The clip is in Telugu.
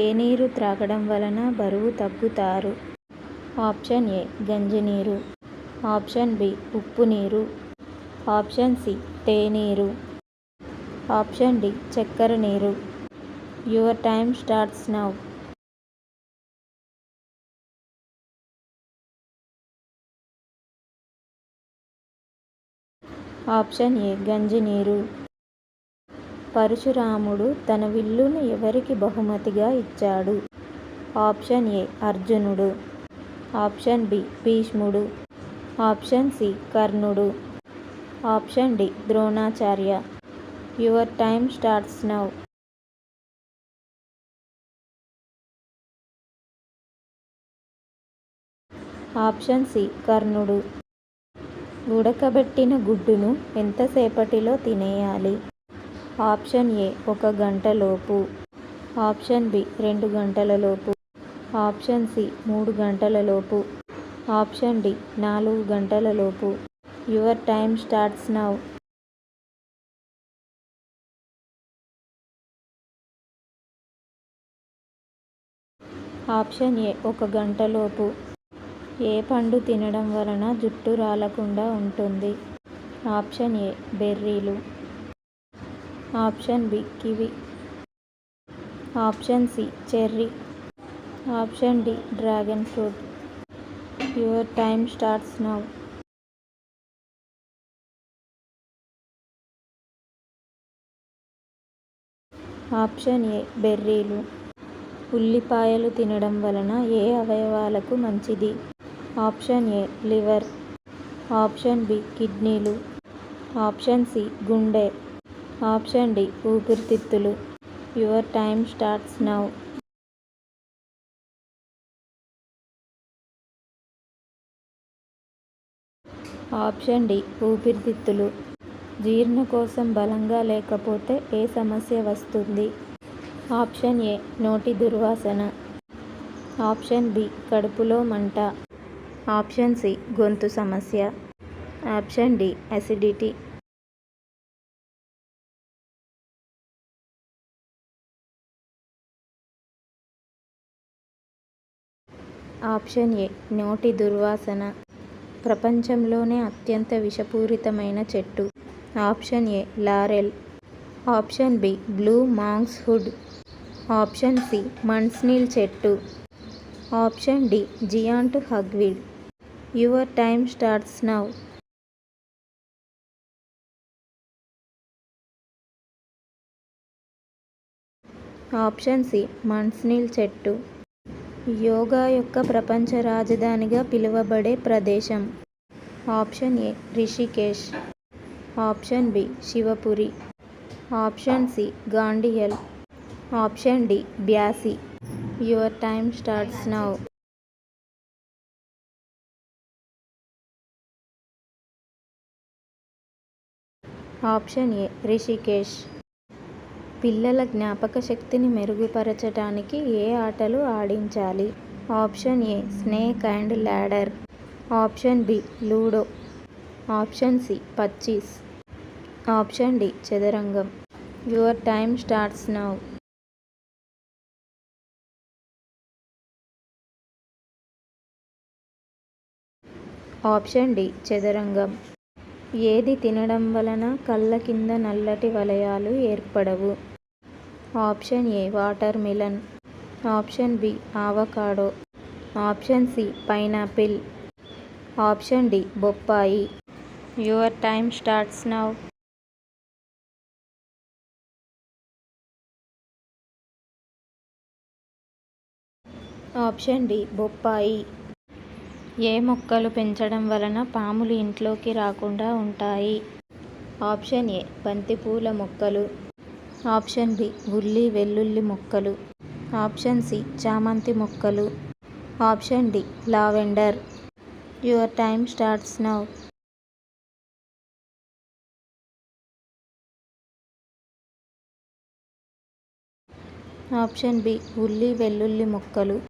ఏ నీరు త్రాగడం వలన బరువు తగ్గుతారు? ఆప్షన్ ఏ గంజినీరు, ఆప్షన్ బి ఉప్పు నీరు, ఆప్షన్ సి తేనీరు, ఆప్షన్ డి చక్కెర నీరు. Your time starts now. Option A గంజినీరు. పరశురాముడు తన విల్లును ఎవరికి బహుమతిగా ఇచ్చాడు? ఆప్షన్ ఏ అర్జునుడు, ఆప్షన్ బి భీష్ముడు, ఆప్షన్ సి కర్ణుడు, option D Dronacharya. Your time starts now. Option C కర్ణుడు. ఉడకబెట్టిన గుడ్డును ఎంతసేపటిలో తినేయాలి? ఆప్షన్ ఏ 1 గంటలోపు, ఆప్షన్ బి 2 గంటలలోపు, ఆప్షన్ సి 3 గంటలలోపు, option D 4 గంటలలోపు. Your time starts now. Option A 1 గంటలోపు. ఏ పండు తినడం వలన జుట్టు రాలకుండా ఉంటుంది? ఆప్షన్ ఏ బెర్రీలు, option B kiwi, option C cherry, option D dragon fruit. Your time starts now. Option A బెర్రీలు. ఉల్లిపాయలు తినడం వలన ఏ అవయవాలకు మంచిది? Option A liver, option B కిడ్నీలు, ఆప్షన్ సి గుండె, ఆప్షన్ డి ఊపిరితిత్తులు. Your time starts now. Option D ఊపిరితిత్తులు. జీర్ణకోశం బలంగా లేకపోతే ఏ సమస్య వస్తుంది? ఆప్షన్ ఏ నోటి దుర్వాసన, ఆప్షన్ బి కడుపులో మంట, ఆప్షన్ సి గొంతు సమస్య, option D acidity. Option A నోటి దుర్వాసన. ప్రపంచంలోనే అత్యంత విషపూరితమైన చెట్టు? Option A laurel, option B blue monkshood, option C manchineel చెట్టు, option D giant hogweed. Your time starts now. Option C manchineel చెట్టు. యోగా యొక్క ప్రపంచ రాజధానిగా పిలువబడే ప్రదేశం? Option A Rishikesh, option B Shivpuri, option C గాండియల్, option D Byasi. Your time starts now. Option A Rishikesh. పిల్లల జ్ఞాపక శక్తిని మెరుగుపరచడానికి ఏ ఆటలు ఆడించాలి? Option A snake and ladder, option B ludo, option C Pachisi, option D చదరంగం. Your time starts now. Option D చదరంగం. ఏది తినడం వలన కళ్ళ కింద నల్లటి వలయాలు ఏర్పడవు? Option A watermelon, option B avocado, option C pineapple, option D బొప్పాయి. Your time starts now. Option D బొప్పాయి. ఏ మొక్కలు పెంచడం వలన పాములు ఇంట్లోకి రాకుండా ఉంటాయి? ఆప్షన్ ఏ బంతిపూల మొక్కలు, ఆప్షన్ బి ఉల్లి వెల్లుల్లి మొక్కలు, ఆప్షన్ సి చామంతి మొక్కలు, option D lavender. Your time starts now. Option B ఉల్లి వెల్లుల్లి మొక్కలు.